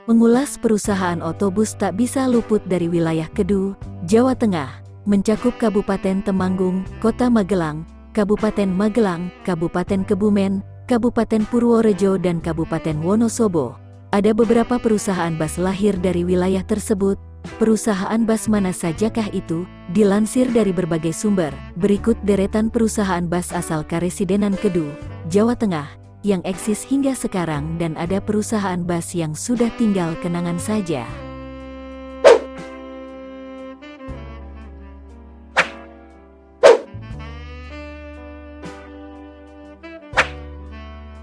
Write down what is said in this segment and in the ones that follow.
Mengulas perusahaan otobus tak bisa luput dari wilayah Kedu, Jawa Tengah, mencakup Kabupaten Temanggung, Kota Magelang, Kabupaten Magelang, Kabupaten Kebumen, Kabupaten Purworejo dan Kabupaten Wonosobo. Ada beberapa perusahaan bus lahir dari wilayah tersebut. Perusahaan bus mana sajakah itu? Dilansir dari berbagai sumber, berikut deretan perusahaan bus asal Karesidenan Kedu, Jawa Tengah, yang eksis hingga sekarang, dan ada perusahaan bus yang sudah tinggal kenangan saja.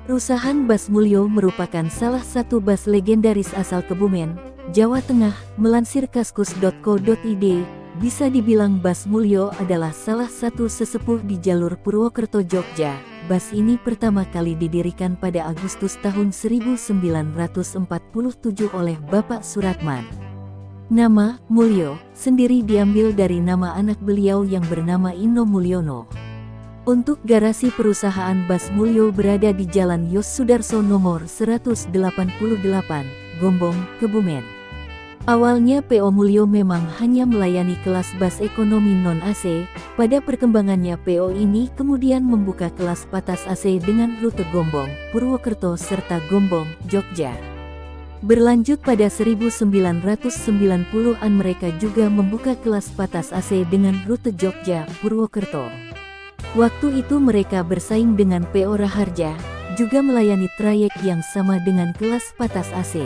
Perusahaan Bus Mulyo merupakan salah satu bus legendaris asal Kebumen, Jawa Tengah. Melansir kaskus.co.id, bisa dibilang Bus Mulyo adalah salah satu sesepuh di jalur Purwokerto Jogja. Bus ini pertama kali didirikan pada Agustus tahun 1947 oleh Bapak Suratman. Nama Mulyo sendiri diambil dari nama anak beliau yang bernama Ino Mulyono. Untuk garasi perusahaan Bus Mulyo berada di Jalan Yos Sudarso nomor 188, Gombong, Kebumen. Awalnya PO Mulyo memang hanya melayani kelas bus ekonomi non-AC. Pada perkembangannya PO ini kemudian membuka kelas patas AC dengan rute Gombong, Purwokerto serta Gombong, Jogja. Berlanjut pada 1990-an mereka juga membuka kelas patas AC dengan rute Jogja, Purwokerto. Waktu itu mereka bersaing dengan PO Raharja, juga melayani trayek yang sama dengan kelas patas AC.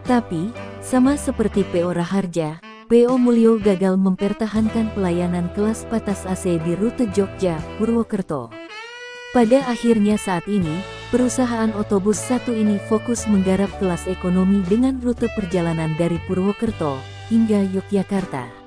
Tapi, sama seperti PO Raharja, PO Mulyo gagal mempertahankan pelayanan kelas patas AC di rute Jogja, Purwokerto. Pada akhirnya saat ini, perusahaan otobus satu ini fokus menggarap kelas ekonomi dengan rute perjalanan dari Purwokerto hingga Yogyakarta.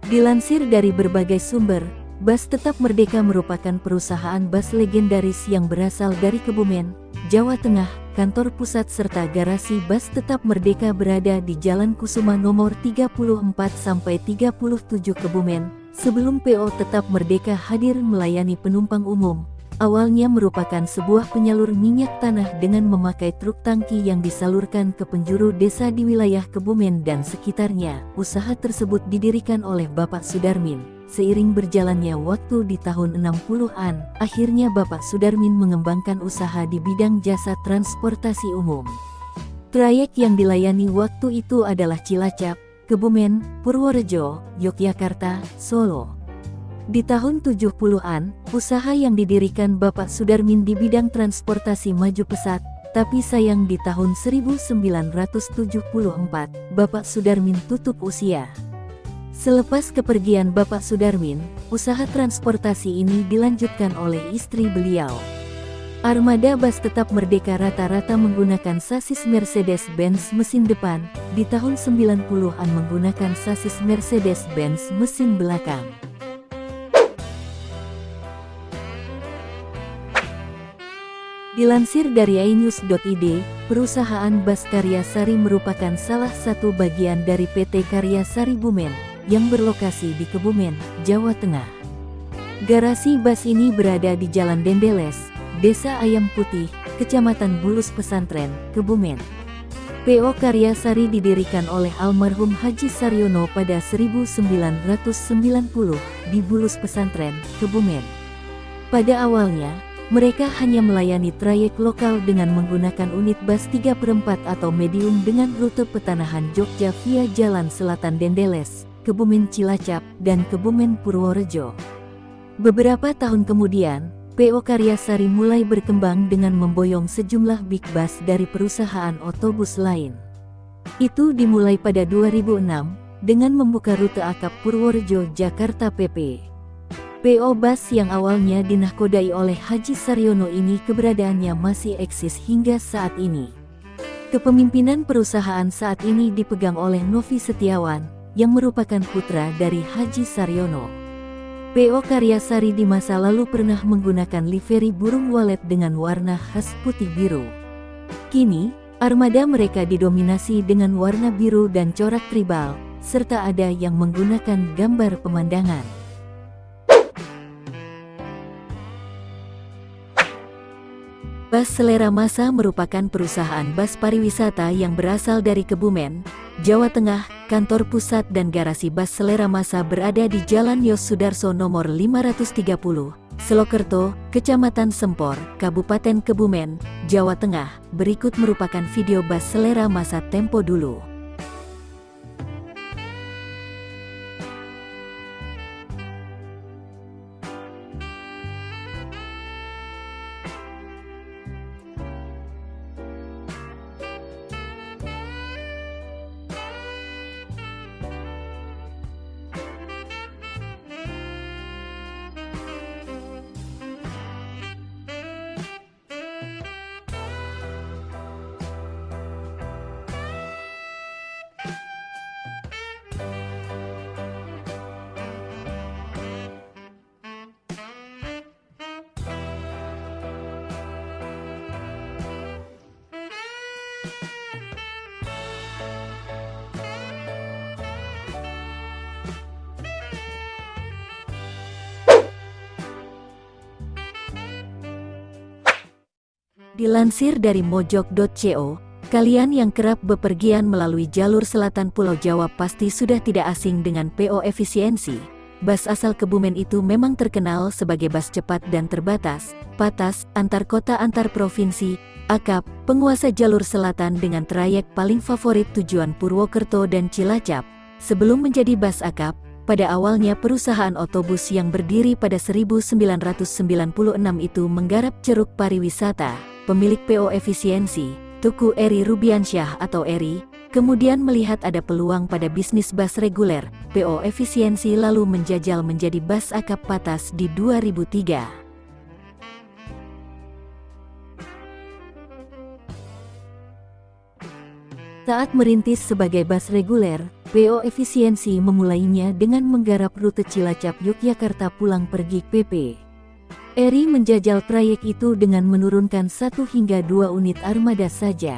Dilansir dari berbagai sumber, Bus Tetap Merdeka merupakan perusahaan bus legendaris yang berasal dari Kebumen, Jawa Tengah. Kantor pusat serta garasi Bus Tetap Merdeka berada di Jalan Kusuma nomor 34-37 Kebumen. Sebelum PO Tetap Merdeka hadir melayani penumpang umum, awalnya merupakan sebuah penyalur minyak tanah dengan memakai truk tangki yang disalurkan ke penjuru desa di wilayah Kebumen dan sekitarnya. Usaha tersebut didirikan oleh Bapak Sudarmin. Seiring berjalannya waktu di tahun 60-an, akhirnya Bapak Sudarmin mengembangkan usaha di bidang jasa transportasi umum. Trayek yang dilayani waktu itu adalah Cilacap, Kebumen, Purworejo, Yogyakarta, Solo. Di tahun 70-an, usaha yang didirikan Bapak Sudarmin di bidang transportasi maju pesat, tapi sayang di tahun 1974, Bapak Sudarmin tutup usia. Selepas kepergian Bapak Sudarmin, usaha transportasi ini dilanjutkan oleh istri beliau. Armada Bus Tetap Merdeka rata-rata menggunakan sasis Mercedes-Benz mesin depan, di tahun 90-an menggunakan sasis Mercedes-Benz mesin belakang. Dilansir dari inews.id, perusahaan Bus Karya Sari merupakan salah satu bagian dari PT Karya Sari Bumen, yang berlokasi di Kebumen, Jawa Tengah. Garasi bus ini berada di Jalan Dendeles, Desa Ayam Putih, Kecamatan Bulus Pesantren, Kebumen. PO Karya Sari didirikan oleh almarhum Haji Saryono pada 1990 di Bulus Pesantren, Kebumen. Pada awalnya, mereka hanya melayani trayek lokal dengan menggunakan unit bus 3/4 atau medium dengan rute Petanahan Jogja via Jalan Selatan Dendeles, Kebumen Cilacap, dan Kebumen Purworejo. Beberapa tahun kemudian, PO Karya Sari mulai berkembang dengan memboyong sejumlah big bus dari perusahaan otobus lain. Itu dimulai pada 2006, dengan membuka rute akap Purworejo Jakarta PP. PO Bus yang awalnya dinahkodai oleh Haji Saryono ini keberadaannya masih eksis hingga saat ini. Kepemimpinan perusahaan saat ini dipegang oleh Novi Setiawan, yang merupakan putra dari Haji Saryono. PO Karya Sari di masa lalu pernah menggunakan livery burung walet dengan warna khas putih biru. Kini, armada mereka didominasi dengan warna biru dan corak tribal, serta ada yang menggunakan gambar pemandangan. Bus Selera Masa merupakan perusahaan bus pariwisata yang berasal dari Kebumen, Jawa Tengah. Kantor pusat dan garasi Bus Selera Masa berada di Jalan Yos Sudarso nomor 530, Selokerto, Kecamatan Sempor, Kabupaten Kebumen, Jawa Tengah. Berikut merupakan video Bus Selera Masa tempo dulu. Dilansir dari mojok.co, kalian yang kerap bepergian melalui jalur selatan Pulau Jawa pasti sudah tidak asing dengan PO Efisiensi. Bus asal Kebumen itu memang terkenal sebagai bus cepat dan terbatas, patas, antar kota antar provinsi, akap, penguasa jalur selatan dengan trayek paling favorit tujuan Purwokerto dan Cilacap. Sebelum menjadi bus akap, pada awalnya perusahaan otobus yang berdiri pada 1996 itu menggarap ceruk pariwisata. Pemilik PO Efisiensi, Tuku Eri Rubiansyah atau Eri, kemudian melihat ada peluang pada bisnis bus reguler. PO Efisiensi lalu menjajal menjadi bus akap patas di 2003. Saat merintis sebagai bus reguler, PO Efisiensi memulainya dengan menggarap rute Cilacap Yogyakarta pulang pergi PP. Eri menjajal trayek itu dengan menurunkan 1 hingga 2 unit armada saja.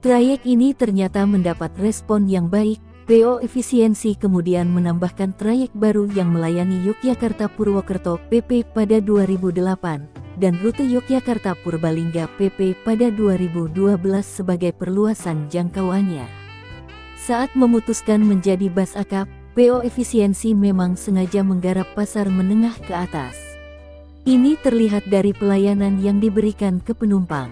Trayek ini ternyata mendapat respon yang baik. PO Efisiensi kemudian menambahkan trayek baru yang melayani Yogyakarta Purwokerto PP pada 2008 dan rute Yogyakarta Purbalingga PP pada 2012 sebagai perluasan jangkauannya. Saat memutuskan menjadi bus akap, PO Efisiensi memang sengaja menggarap pasar menengah ke atas. Ini terlihat dari pelayanan yang diberikan ke penumpang.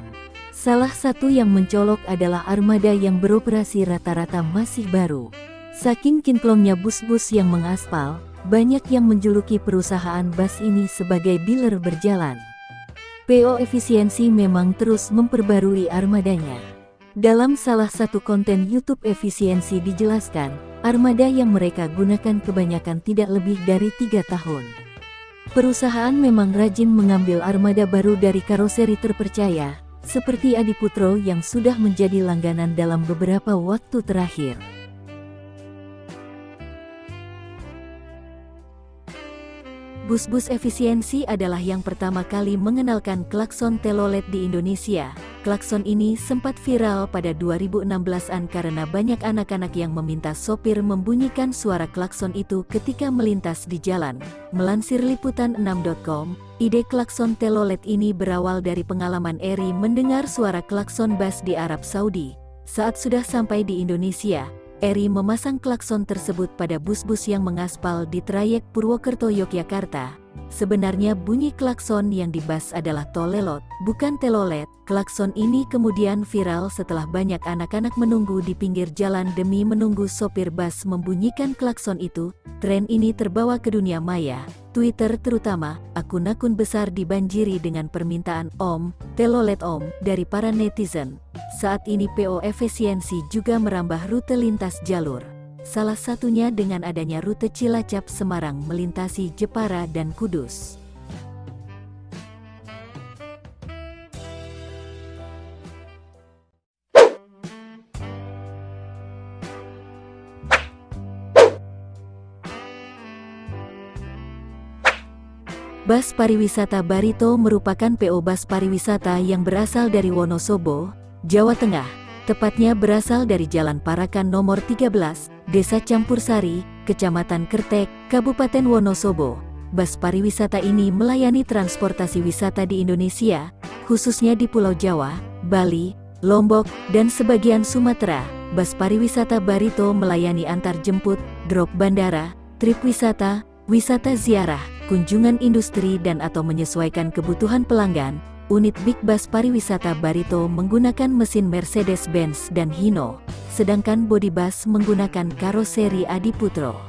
Salah satu yang mencolok adalah armada yang beroperasi rata-rata masih baru. Saking kinclongnya bus-bus yang mengaspal, banyak yang menjuluki perusahaan bus ini sebagai dealer berjalan. PO Efisiensi memang terus memperbarui armadanya. Dalam salah satu konten YouTube Efisiensi dijelaskan, armada yang mereka gunakan kebanyakan tidak lebih dari 3 tahun. Perusahaan memang rajin mengambil armada baru dari karoseri terpercaya, seperti Adiputro yang sudah menjadi langganan dalam beberapa waktu terakhir. Bus-bus Efisiensi adalah yang pertama kali mengenalkan klakson telolet di Indonesia. Klakson ini sempat viral pada 2016-an karena banyak anak-anak yang meminta sopir membunyikan suara klakson itu ketika melintas di jalan. Melansir liputan6.com, ide klakson telolet ini berawal dari pengalaman Eri mendengar suara klakson bus di Arab Saudi. Saat sudah sampai di Indonesia, Eri memasang klakson tersebut pada bus-bus yang mengaspal di trayek Purwokerto Yogyakarta. Sebenarnya bunyi klakson yang dibas adalah tolelot, bukan telolet. Klakson ini kemudian viral setelah banyak anak-anak menunggu di pinggir jalan demi menunggu sopir bus membunyikan klakson itu. Tren ini terbawa ke dunia maya, Twitter terutama. Akun-akun besar dibanjiri dengan permintaan "Om, telolet Om" dari para netizen. Saat ini PO Efisiensi juga merambah rute lintas jalur. Salah satunya dengan adanya rute Cilacap Semarang melintasi Jepara dan Kudus. Bus Pariwisata Barito merupakan PO bus pariwisata yang berasal dari Wonosobo, Jawa Tengah. Tepatnya berasal dari Jalan Parakan nomor 13, Desa Campursari, Kecamatan Kertek, Kabupaten Wonosobo. Bus pariwisata ini melayani transportasi wisata di Indonesia, khususnya di Pulau Jawa, Bali, Lombok, dan sebagian Sumatera. Bus pariwisata Barito melayani antar jemput, drop bandara, trip wisata, wisata ziarah, kunjungan industri dan atau menyesuaikan kebutuhan pelanggan. Unit Big Bus pariwisata Barito menggunakan mesin Mercedes-Benz dan Hino, sedangkan body bus menggunakan karoseri Adiputro.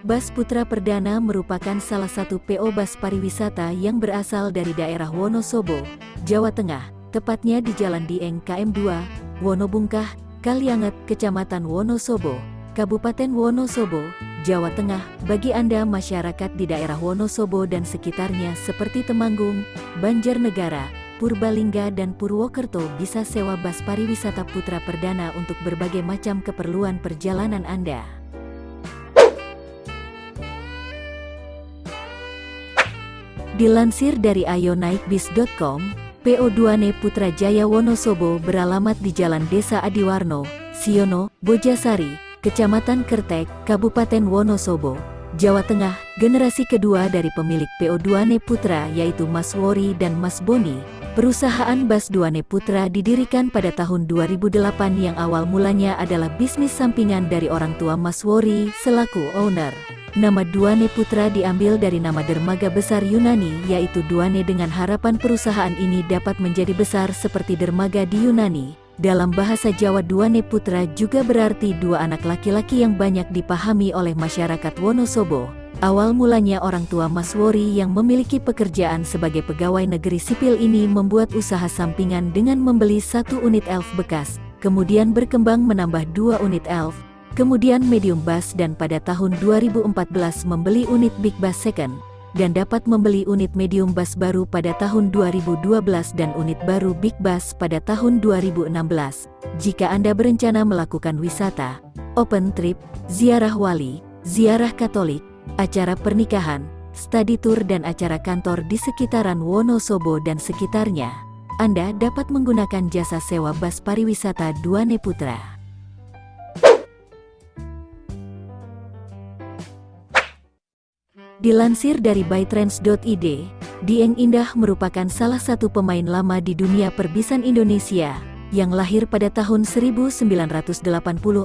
Bus Putra Perdana merupakan salah satu PO bus pariwisata yang berasal dari daerah Wonosobo, Jawa Tengah, tepatnya di Jalan Dieng KM 2, Wonobungkah, Kalianget, Kecamatan Wonosobo, Kabupaten Wonosobo, Jawa Tengah. Bagi Anda masyarakat di daerah Wonosobo dan sekitarnya seperti Temanggung, Banjarnegara, Purbalingga dan Purwokerto bisa sewa bus pariwisata Putra Perdana untuk berbagai macam keperluan perjalanan Anda. Dilansir dari ayonaikbis.com, PO Duane Putra Jaya Wonosobo beralamat di Jalan Desa Adiwarno, Siono, Bojasari, Kecamatan Kertek, Kabupaten Wonosobo, Jawa Tengah. Generasi kedua dari pemilik PO Duane Putra yaitu Mas Wori dan Mas Boni. Perusahaan bus Duane Putra didirikan pada tahun 2008 yang awal mulanya adalah bisnis sampingan dari orang tua Mas Wori selaku owner. Nama Duane Putra diambil dari nama dermaga besar Yunani yaitu Duane dengan harapan perusahaan ini dapat menjadi besar seperti dermaga di Yunani. Dalam bahasa Jawa Duane Putra juga berarti dua anak laki-laki yang banyak dipahami oleh masyarakat Wonosobo. Awal mulanya orang tua Mas Wori yang memiliki pekerjaan sebagai pegawai negeri sipil ini membuat usaha sampingan dengan membeli 1 unit elf bekas, kemudian berkembang menambah 2 unit elf, kemudian medium bus dan pada tahun 2014 membeli unit big bus second, dan dapat membeli unit medium bus baru pada tahun 2012 dan unit baru big bus pada tahun 2016. Jika Anda berencana melakukan wisata, open trip, ziarah wali, ziarah Katolik, acara pernikahan, study tour dan acara kantor di sekitaran Wonosobo dan sekitarnya, Anda dapat menggunakan jasa sewa bus pariwisata Duane Putra. Dilansir dari bytrans.id, Dieng Indah merupakan salah satu pemain lama di dunia perbisan Indonesia, yang lahir pada tahun 1980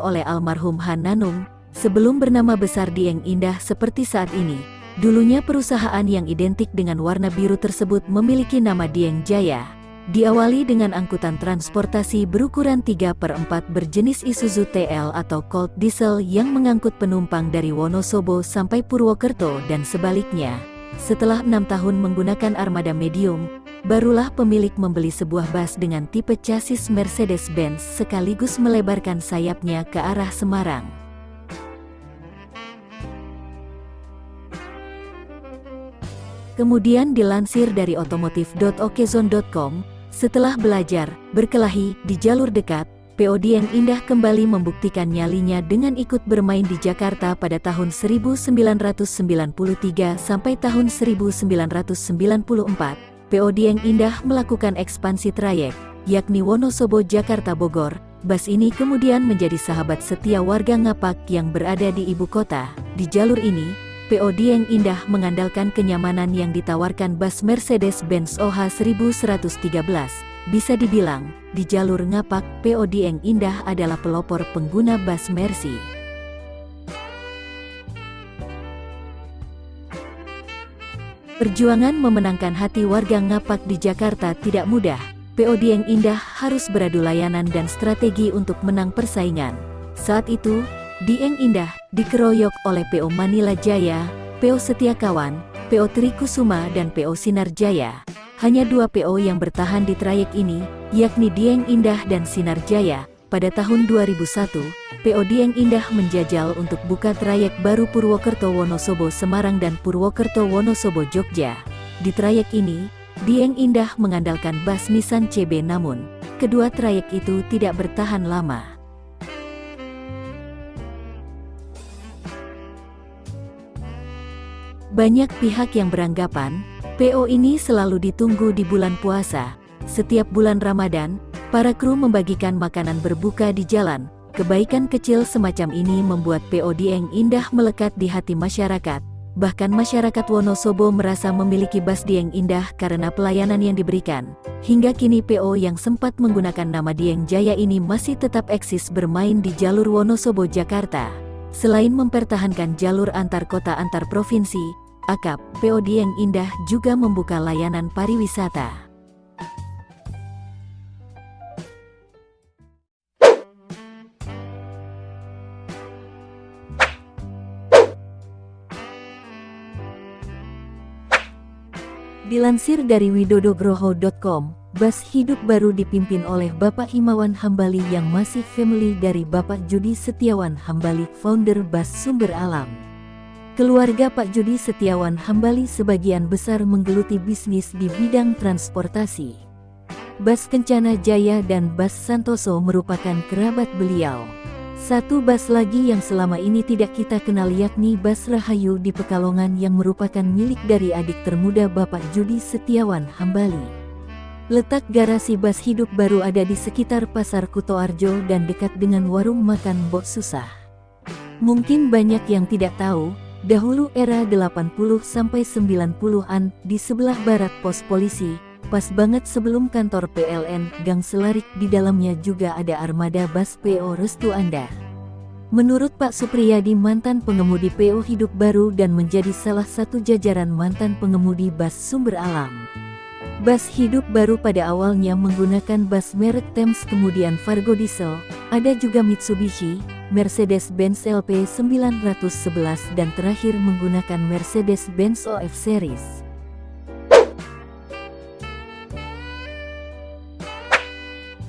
oleh almarhum Han Nanung, sebelum bernama besar Dieng Indah seperti saat ini. Dulunya perusahaan yang identik dengan warna biru tersebut memiliki nama Dieng Jaya. Diawali dengan angkutan transportasi berukuran 3/4 berjenis Isuzu TL atau Colt Diesel yang mengangkut penumpang dari Wonosobo sampai Purwokerto dan sebaliknya. Setelah 6 tahun menggunakan armada medium, barulah pemilik membeli sebuah bus dengan tipe chassis Mercedes-Benz sekaligus melebarkan sayapnya ke arah Semarang. Kemudian dilansir dari otomotif.okezone.com, setelah belajar, berkelahi, di jalur dekat, PO Dieng Indah kembali membuktikan nyalinya dengan ikut bermain di Jakarta pada tahun 1993 sampai tahun 1994. PO Dieng Indah melakukan ekspansi trayek, yakni Wonosobo-Jakarta-Bogor. Bus ini kemudian menjadi sahabat setia warga Ngapak yang berada di ibu kota. Di jalur ini, PO Dieng Indah mengandalkan kenyamanan yang ditawarkan bus Mercedes-Benz OH 1113. Bisa dibilang, di jalur Ngapak, PO Dieng Indah adalah pelopor pengguna bus Mercy. Perjuangan memenangkan hati warga Ngapak di Jakarta tidak mudah. PO Dieng Indah harus beradu layanan dan strategi untuk menang persaingan. Saat itu, Dieng Indah dikeroyok oleh PO Manila Jaya, PO Setia Kawan, PO Trikusuma dan PO Sinar Jaya. Hanya 2 PO yang bertahan di trayek ini, yakni Dieng Indah dan Sinar Jaya. Pada tahun 2001, PO Dieng Indah menjajal untuk buka trayek baru Purwokerto Wonosobo Semarang dan Purwokerto Wonosobo Jogja. Di trayek ini, Dieng Indah mengandalkan bus Nissan CB, namun kedua trayek itu tidak bertahan lama. Banyak pihak yang beranggapan, PO ini selalu ditunggu di bulan puasa. Setiap bulan Ramadan, para kru membagikan makanan berbuka di jalan. Kebaikan kecil semacam ini membuat PO Dieng Indah melekat di hati masyarakat. Bahkan masyarakat Wonosobo merasa memiliki bus Dieng Indah karena pelayanan yang diberikan. Hingga kini PO yang sempat menggunakan nama Dieng Jaya ini masih tetap eksis bermain di jalur Wonosobo Jakarta. Selain mempertahankan jalur antar kota antar provinsi, akap PO Dieng Indah juga membuka layanan pariwisata. Dilansir dari widodogroho.com, bus hidup baru dipimpin oleh Bapak Himawan Hambali yang masih family dari Bapak Judi Setiawan Hambali, founder Bus Sumber Alam. Keluarga Pak Judi Setiawan Hambali sebagian besar menggeluti bisnis di bidang transportasi. Bus Kencana Jaya dan Bus Santoso merupakan kerabat beliau. Satu bus lagi yang selama ini tidak kita kenal yakni Bus Rahayu di Pekalongan yang merupakan milik dari adik termuda Bapak Judi Setiawan Hambali. Letak garasi bus hidup baru ada di sekitar Pasar Kutoarjo dan dekat dengan warung makan Mbok Susah. Mungkin banyak yang tidak tahu, dahulu era 80-90-an di sebelah barat pos polisi, pas banget sebelum kantor PLN Gang Selarik, di dalamnya juga ada armada bus PO Restu Anda. Menurut Pak Supriyadi, mantan pengemudi PO hidup baru dan menjadi salah satu jajaran mantan pengemudi bus Sumber Alam. Bus hidup baru pada awalnya menggunakan bus merek Thames, kemudian Fargo Diesel, ada juga Mitsubishi, Mercedes-Benz LP 911 dan terakhir menggunakan Mercedes-Benz OF Series.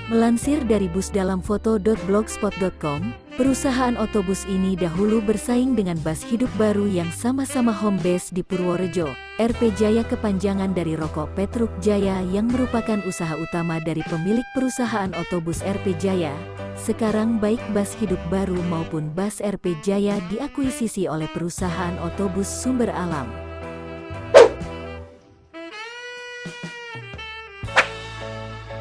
Melansir dari busdalamfoto.blogspot.com, perusahaan otobus ini dahulu bersaing dengan bus hidup baru yang sama-sama home base di Purworejo, RP Jaya, kepanjangan dari Rokok Petruk Jaya yang merupakan usaha utama dari pemilik perusahaan otobus RP Jaya. Sekarang baik bus hidup baru maupun bus RP Jaya diakuisisi oleh perusahaan otobus Sumber Alam.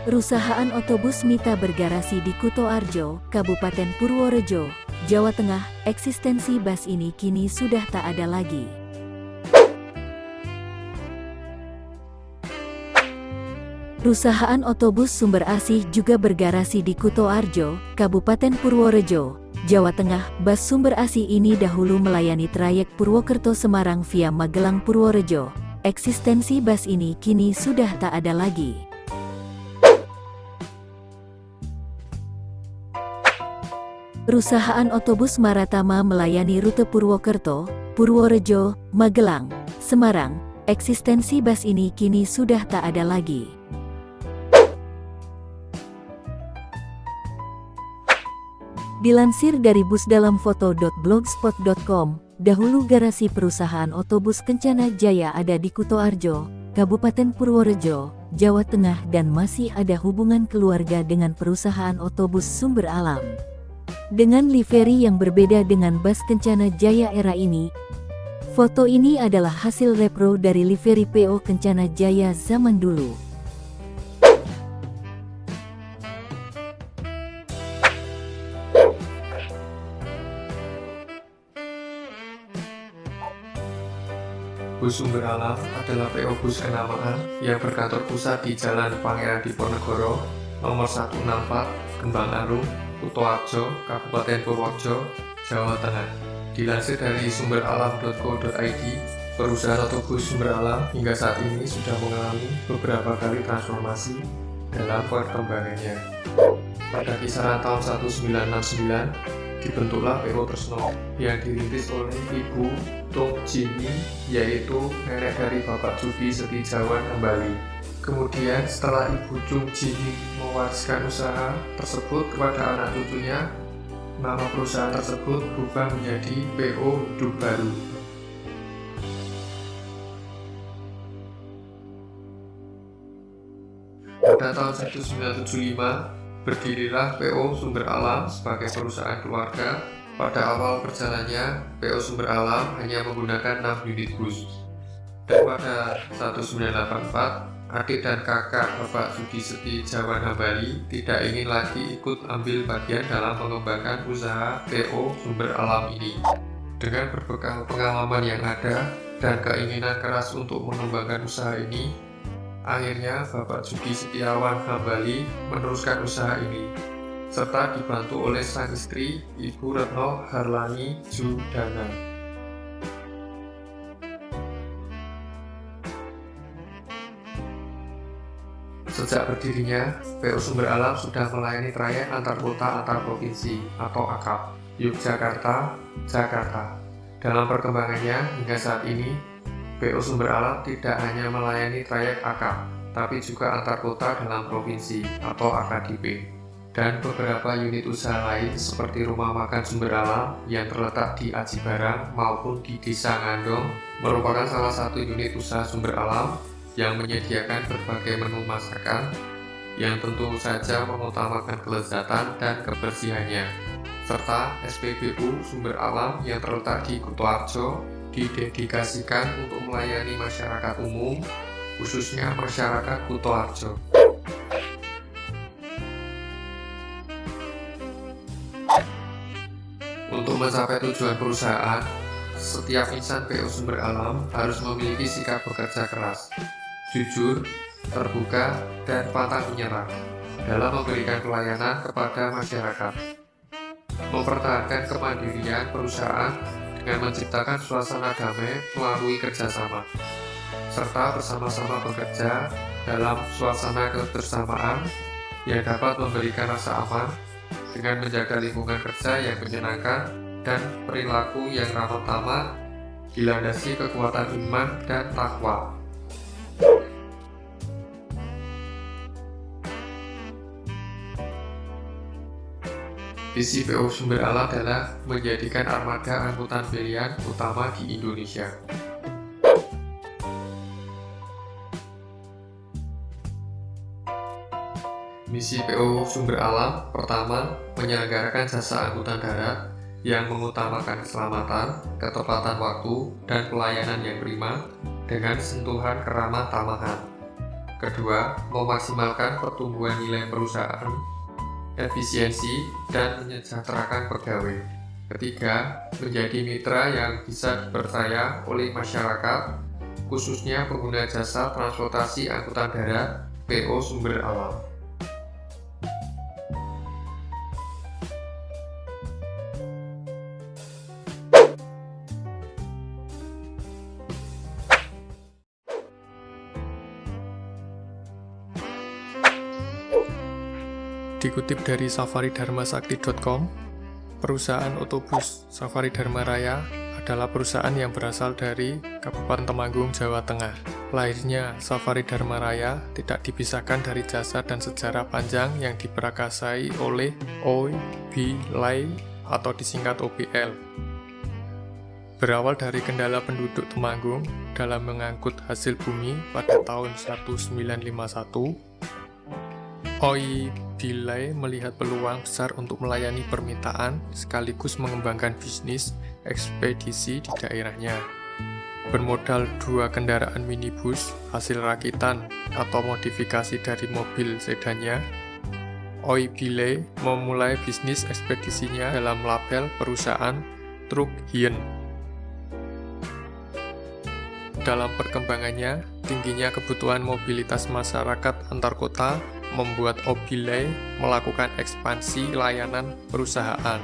Perusahaan otobus Mita bergarasi di Kutoarjo, Kabupaten Purworejo, Jawa Tengah. Eksistensi bus ini kini sudah tak ada lagi. Perusahaan otobus Sumber Asih juga bergarasi di Kutoarjo, Kabupaten Purworejo, Jawa Tengah. Bus Sumber Asih ini dahulu melayani trayek Purwokerto-Semarang via Magelang Purworejo. Eksistensi bus ini kini sudah tak ada lagi. Perusahaan otobus Maratama melayani rute Purwokerto, Purworejo, Magelang, Semarang. Eksistensi bus ini kini sudah tak ada lagi. Dilansir dari busdalamfoto.blogspot.com, dahulu garasi perusahaan otobus Kencana Jaya ada di Kutoarjo, Kabupaten Purworejo, Jawa Tengah dan masih ada hubungan keluarga dengan perusahaan otobus Sumber Alam. Dengan livery yang berbeda dengan bus Kencana Jaya era ini. Foto ini adalah hasil repro dari livery PO Kencana Jaya zaman dulu. Bus Sumber Alam adalah PO bus kenamaan yang berkantor pusat di Jalan Pangeran Diponegoro, nomor 164, Kembang Arum, Kutoarjo, Kabupaten Purworejo, Jawa Tengah. Dilansir dari sumberalam.co.id, perusahaan otobus Sumber Alam hingga saat ini sudah mengalami beberapa kali transformasi dalam perkembangannya. Pada kisaran tahun 1969, dibentuklah PO Tresno yang dirintis oleh Ibu Tung Jini, yaitu nenek dari Bapak Judi Setiawan Hambali. Kemudian setelah Ibu Tung Jini mewariskan usaha tersebut kepada anak cucunya, nama perusahaan tersebut berubah menjadi PO Hidup Baru. Pada tahun 1975, berdirilah PO Sumber Alam sebagai perusahaan keluarga. Pada awal perjalanannya, PO Sumber Alam hanya menggunakan 6 unit bus. Dan pada 1984, adik dan kakak Bapak Judi Setiawan Hambali tidak ingin lagi ikut ambil bagian dalam mengembangkan usaha PO Sumber Alam ini. Dengan berbekal pengalaman yang ada dan keinginan keras untuk mengembangkan usaha ini, akhirnya Bapak Jugi Setiawan Hambali meneruskan usaha ini, serta dibantu oleh sang istri Ibu Retno Harlani Judana. Sejak berdirinya, PO Sumber Alam sudah melayani trayek antar kota antar provinsi atau AKAP, Yogyakarta, Jakarta. Dalam perkembangannya hingga saat ini, PO Sumber Alam tidak hanya melayani trayek AKAP, tapi juga antar kota dalam provinsi atau AKDP. Dan beberapa unit usaha lain seperti Rumah Makan Sumber Alam yang terletak di Aji Barang maupun di Desa Ngandong merupakan salah satu unit usaha sumber alam yang menyediakan berbagai menu masakan yang tentu saja mengutamakan kelezatan dan kebersihannya, serta SPBU Sumber Alam yang terletak di Kutoarjo didedikasikan untuk melayani masyarakat umum, khususnya masyarakat Kutoarjo. Untuk mencapai tujuan perusahaan, setiap insan PO Sumber Alam harus memiliki sikap bekerja keras, jujur, terbuka, dan pantang menyerah dalam memberikan pelayanan kepada masyarakat. Mempertahankan kemandirian perusahaan dengan menciptakan suasana damai melalui kerjasama, serta bersama-sama bekerja dalam suasana kebersamaan yang dapat memberikan rasa aman dengan menjaga lingkungan kerja yang menyenangkan dan perilaku yang ramah tamah dilandasi kekuatan iman dan takwa. Visi PO Sumber Alam adalah menjadikan armada angkutan pilihan utama di Indonesia. Misi PO Sumber Alam pertama, menyelenggarakan jasa angkutan darat yang mengutamakan keselamatan, ketepatan waktu, dan pelayanan yang prima dengan sentuhan keramah tamahan. Kedua, memaksimalkan pertumbuhan nilai perusahaan, efisiensi, dan menyejahterakan pegawai. Ketiga, menjadi mitra yang bisa dipercaya oleh masyarakat, khususnya pengguna jasa transportasi angkutan darat PO Sumber Alam. Dikutip dari safaridharmasakti.com, perusahaan otobus Safari Dharma Raya adalah perusahaan yang berasal dari Kabupaten Temanggung, Jawa Tengah. Lahirnya Safari Dharma Raya tidak dipisahkan dari jasa dan sejarah panjang yang diperakasai oleh OBLAI atau disingkat OBL. Berawal dari kendala penduduk Temanggung dalam mengangkut hasil bumi pada tahun 1951, OBLAI melihat peluang besar untuk melayani permintaan sekaligus mengembangkan bisnis ekspedisi di daerahnya. Bermodal 2 kendaraan minibus hasil rakitan atau modifikasi dari mobil sedannya, OBLAI memulai bisnis ekspedisinya dalam label perusahaan Truk Hien. Dalam perkembangannya, tingginya kebutuhan mobilitas masyarakat antar kota membuat OBLAI melakukan ekspansi layanan perusahaan.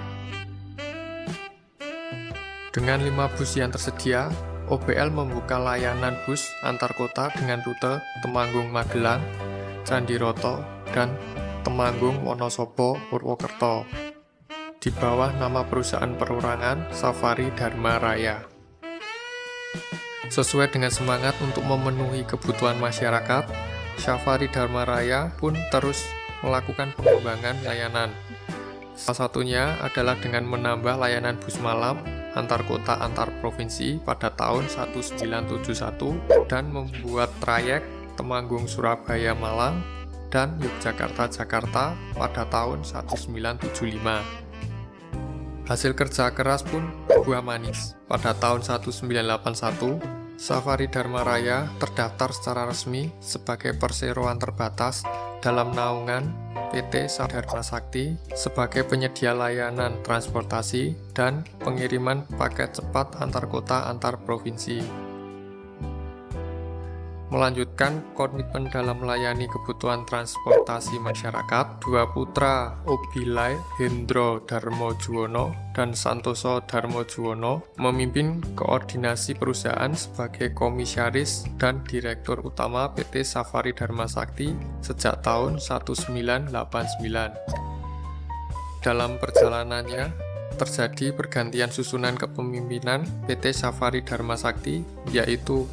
Dengan 5 bus yang tersedia, OBL membuka layanan bus antar kota dengan rute Temanggung-Magelang, Candiroto, dan Temanggung-Wonosobo, Purwokerto di bawah nama perusahaan perorangan Safari Dharma Raya. Sesuai dengan semangat untuk memenuhi kebutuhan masyarakat, Safari Dharma Raya pun terus melakukan pengembangan layanan. Salah satunya adalah dengan menambah layanan bus malam antar kota antar provinsi pada tahun 1971 dan membuat trayek Temanggung Surabaya Malang dan Yogyakarta Jakarta pada tahun 1975. Hasil kerja keras pun buah manis. Pada tahun 1981, Safari Dharma Raya terdaftar secara resmi sebagai perseroan terbatas dalam naungan PT Safari Dharma Sakti sebagai penyedia layanan transportasi dan pengiriman paket cepat antar kota antar provinsi. Melanjutkan komitmen dalam melayani kebutuhan transportasi masyarakat, dua putra Obilai Hendro Darmojuwono dan Santoso Darmojuwono memimpin koordinasi perusahaan sebagai komisaris dan direktur utama PT Safari Dharma Sakti sejak tahun 1989. Dalam perjalanannya, terjadi pergantian susunan kepemimpinan PT Safari Dharma Sakti, yaitu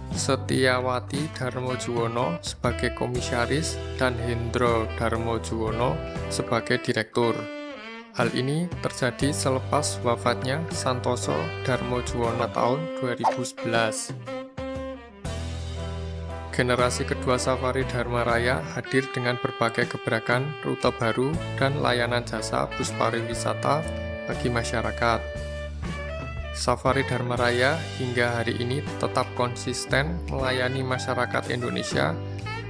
Setiawati Darmojuwono sebagai komisaris dan Hendro Darmojuwono sebagai direktur. Hal ini terjadi selepas wafatnya Santoso Darmojuwono tahun 2011. Generasi kedua Safari Dharma Raya hadir dengan berbagai gebrakan, rute baru, dan layanan jasa bus pariwisata bagi masyarakat. Safari Dharma Raya hingga hari ini tetap konsisten melayani masyarakat Indonesia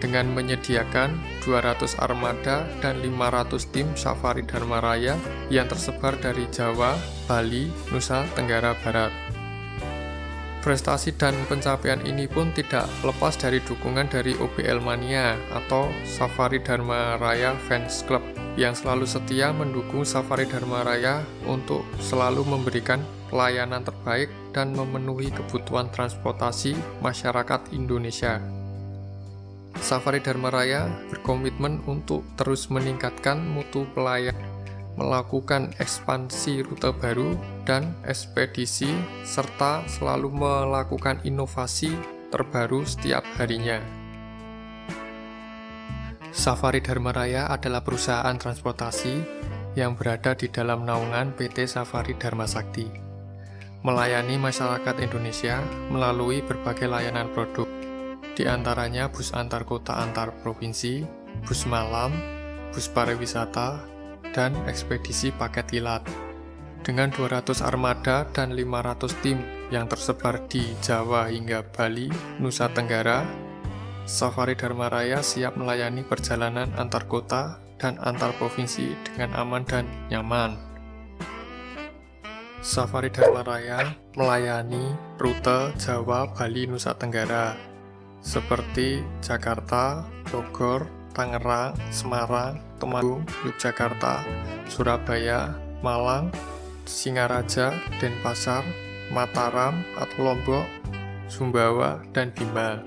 dengan menyediakan 200 armada dan 500 tim Safari Dharma Raya yang tersebar dari Jawa, Bali, Nusa Tenggara Barat. Prestasi dan pencapaian ini pun tidak lepas dari dukungan dari OBL Mania atau Safari Dharma Raya Fans Club yang selalu setia mendukung Safari Dharma Raya untuk selalu memberikan pelayanan terbaik dan memenuhi kebutuhan transportasi masyarakat Indonesia. Safari Dharma Raya berkomitmen untuk terus meningkatkan mutu pelayanan, melakukan ekspansi rute baru dan ekspedisi, serta selalu melakukan inovasi terbaru setiap harinya. Safari Dharma Raya adalah perusahaan transportasi yang berada di dalam naungan PT Safari Dharma Sakti, melayani masyarakat Indonesia melalui berbagai layanan produk, di antaranya bus antar kota antar provinsi, bus malam, bus pariwisata, dan ekspedisi paket kilat. Dengan 200 armada dan 500 tim yang tersebar di Jawa hingga Bali, Nusa Tenggara, Safari Dharma Raya siap melayani perjalanan antar kota dan antar provinsi dengan aman dan nyaman. Safari Dharma Raya melayani rute Jawa, Bali, Nusa Tenggara seperti Jakarta, Bogor, Tangerang, Semarang, Temanggung, Yogyakarta, Surabaya, Malang, Singaraja, Denpasar, Mataram atau Lombok, Sumbawa, dan Bima.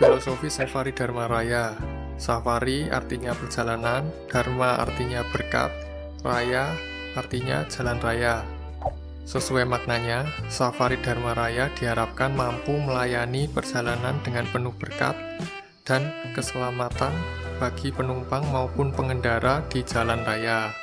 Filosofi Safari Dharma Raya. Safari artinya perjalanan, Dharma artinya berkat, Raya artinya jalan raya. Sesuai maknanya, Safari Dharma Raya diharapkan mampu melayani perjalanan dengan penuh berkat dan keselamatan bagi penumpang maupun pengendara di jalan raya.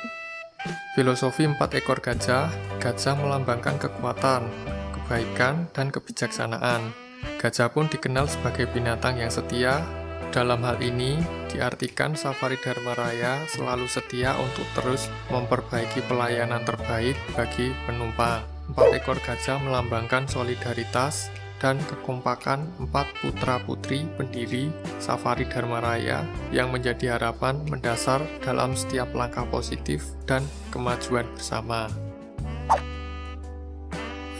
Filosofi 4 ekor gajah. Gajah melambangkan kekuatan, kebaikan, dan kebijaksanaan. Gajah pun dikenal sebagai binatang yang setia. Dalam hal ini, diartikan Safari Dharma Raya selalu setia untuk terus memperbaiki pelayanan terbaik bagi penumpang. 4 ekor gajah melambangkan solidaritas dan kekompakan 4 putra-putri pendiri Safari Dharma Raya yang menjadi harapan mendasar dalam setiap langkah positif dan kemajuan bersama.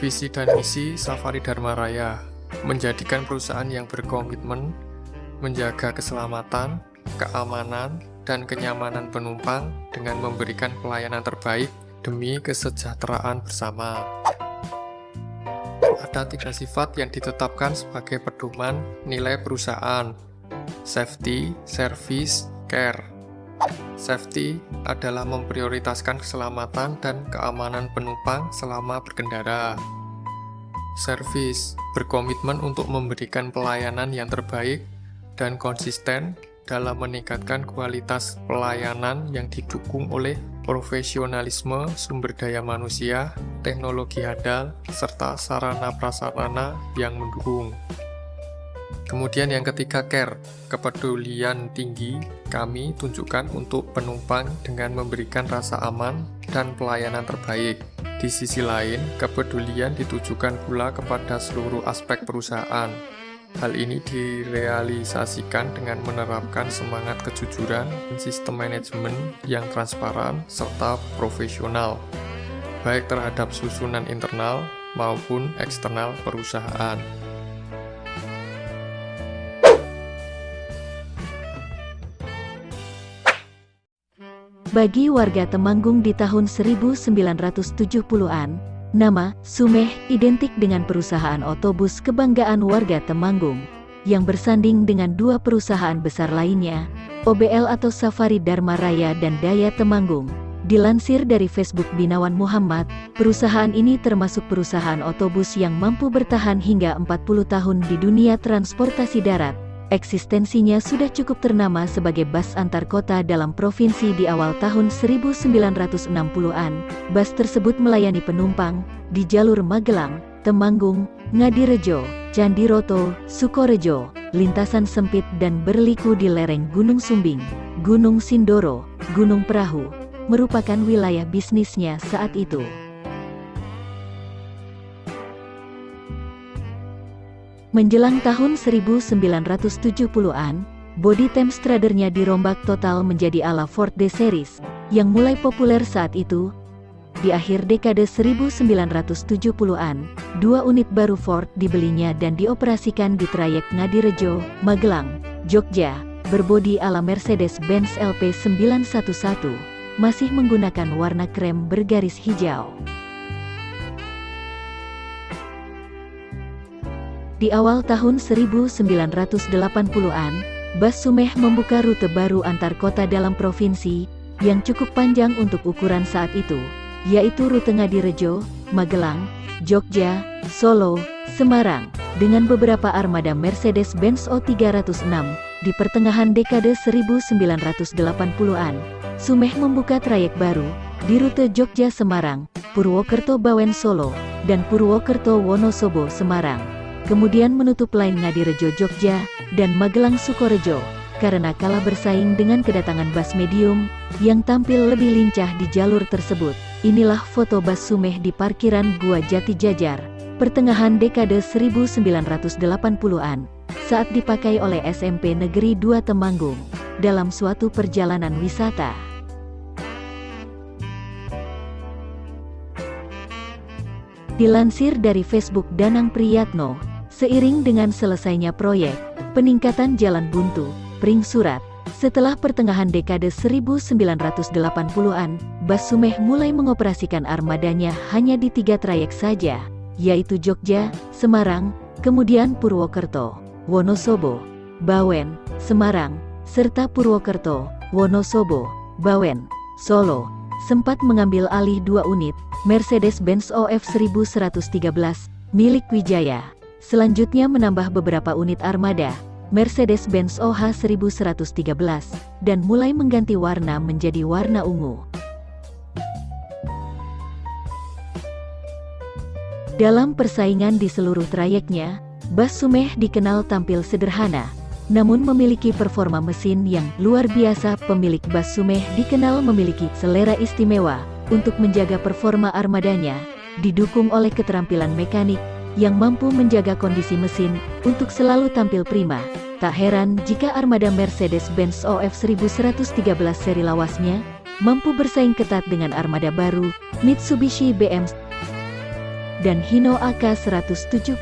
Visi dan misi Safari Dharma Raya menjadikan perusahaan yang berkomitmen menjaga keselamatan, keamanan, dan kenyamanan penumpang dengan memberikan pelayanan terbaik demi kesejahteraan bersama. Ada 3 sifat yang ditetapkan sebagai pedoman nilai perusahaan: safety, service, care. Safety adalah memprioritaskan keselamatan dan keamanan penumpang selama berkendara. Service berkomitmen untuk memberikan pelayanan yang terbaik dan konsisten dalam meningkatkan kualitas pelayanan yang didukung oleh profesionalisme sumber daya manusia, teknologi handal, serta sarana prasarana yang mendukung. Kemudian yang ketiga, care. Kepedulian tinggi kami tunjukkan untuk penumpang dengan memberikan rasa aman dan pelayanan terbaik. Di sisi lain, kepedulian ditujukan pula kepada seluruh aspek perusahaan, Hal ini direalisasikan dengan menerapkan semangat kejujuran, sistem manajemen yang transparan, serta profesional, baik terhadap susunan internal maupun eksternal perusahaan. Bagi warga Temanggung di tahun 1970-an, nama Sumeh identik dengan perusahaan otobus kebanggaan warga Temanggung, yang bersanding dengan dua perusahaan besar lainnya, OBL atau Safari Dharma Raya dan Daya Temanggung. Dilansir dari Facebook Binawan Muhammad, perusahaan ini termasuk perusahaan otobus yang mampu bertahan hingga 40 tahun di dunia transportasi darat. Eksistensinya sudah cukup ternama sebagai bus antar kota dalam provinsi di awal tahun 1960-an. Bus tersebut melayani penumpang di jalur Magelang, Temanggung, Ngadirejo, Candiroto, Sukorejo, lintasan sempit dan berliku di lereng Gunung Sumbing, Gunung Sindoro, Gunung Perahu, merupakan wilayah bisnisnya saat itu. Menjelang tahun 1970-an, bodi Temstradernya dirombak total menjadi ala Ford D Series, yang mulai populer saat itu. Di akhir dekade 1970-an, dua unit baru Ford dibelinya dan dioperasikan di trayek Ngadirejo, Magelang, Jogja, berbodi ala Mercedes-Benz LP 911, masih menggunakan warna krem bergaris hijau. Di awal tahun 1980-an, Bus Sumeh membuka rute baru antar kota dalam provinsi, yang cukup panjang untuk ukuran saat itu, yaitu rute Ngadirejo, Magelang, Jogja, Solo, Semarang, dengan beberapa armada Mercedes-Benz O306. Di pertengahan dekade 1980-an, Sumeh membuka trayek baru, di rute Jogja-Semarang, Purwokerto-Bawen Solo, dan Purwokerto-Wonosobo Semarang. Kemudian menutup lain Ngadirejo Jogja, dan Magelang Sukorejo, karena kalah bersaing dengan kedatangan bus medium, yang tampil lebih lincah di jalur tersebut. Inilah foto bus Sumeh di parkiran Gua Jati Jajar, pertengahan dekade 1980-an, saat dipakai oleh SMP Negeri 2 Temanggung, dalam suatu perjalanan wisata. Dilansir dari Facebook Danang Priyatno, seiring dengan selesainya proyek peningkatan Jalan Buntu, Pring Surat, setelah pertengahan dekade 1980-an, Bus Sumeh mulai mengoperasikan armadanya hanya di 3 trayek saja, yaitu Jogja, Semarang, kemudian Purwokerto, Wonosobo, Bawen, Semarang, serta Purwokerto, Wonosobo, Bawen, Solo. Sempat mengambil alih 2 unit Mercedes-Benz OF 1113 milik Wijaya. Selanjutnya menambah beberapa unit armada Mercedes-Benz OH 1113 dan mulai mengganti warna menjadi warna ungu. Dalam persaingan di seluruh trayeknya, Bus Sumeh dikenal tampil sederhana, namun memiliki performa mesin yang luar biasa. Pemilik Bus Sumeh dikenal memiliki selera istimewa untuk menjaga performa armadanya, didukung oleh keterampilan mekanik yang mampu menjaga kondisi mesin untuk selalu tampil prima. Tak heran jika armada Mercedes-Benz OF 1113 seri lawasnya mampu bersaing ketat dengan armada baru Mitsubishi BM dan Hino AK 174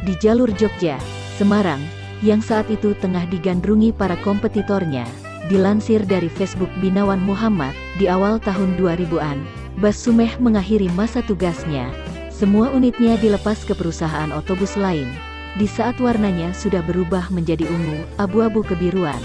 di jalur Jogja, Semarang, yang saat itu tengah digandrungi para kompetitornya. Dilansir dari Facebook Binawan Muhammad, di awal tahun 2000-an, Bus Sumeh mengakhiri masa tugasnya. Semua unitnya dilepas ke perusahaan otobus lain, di saat warnanya sudah berubah menjadi ungu, abu-abu kebiruan.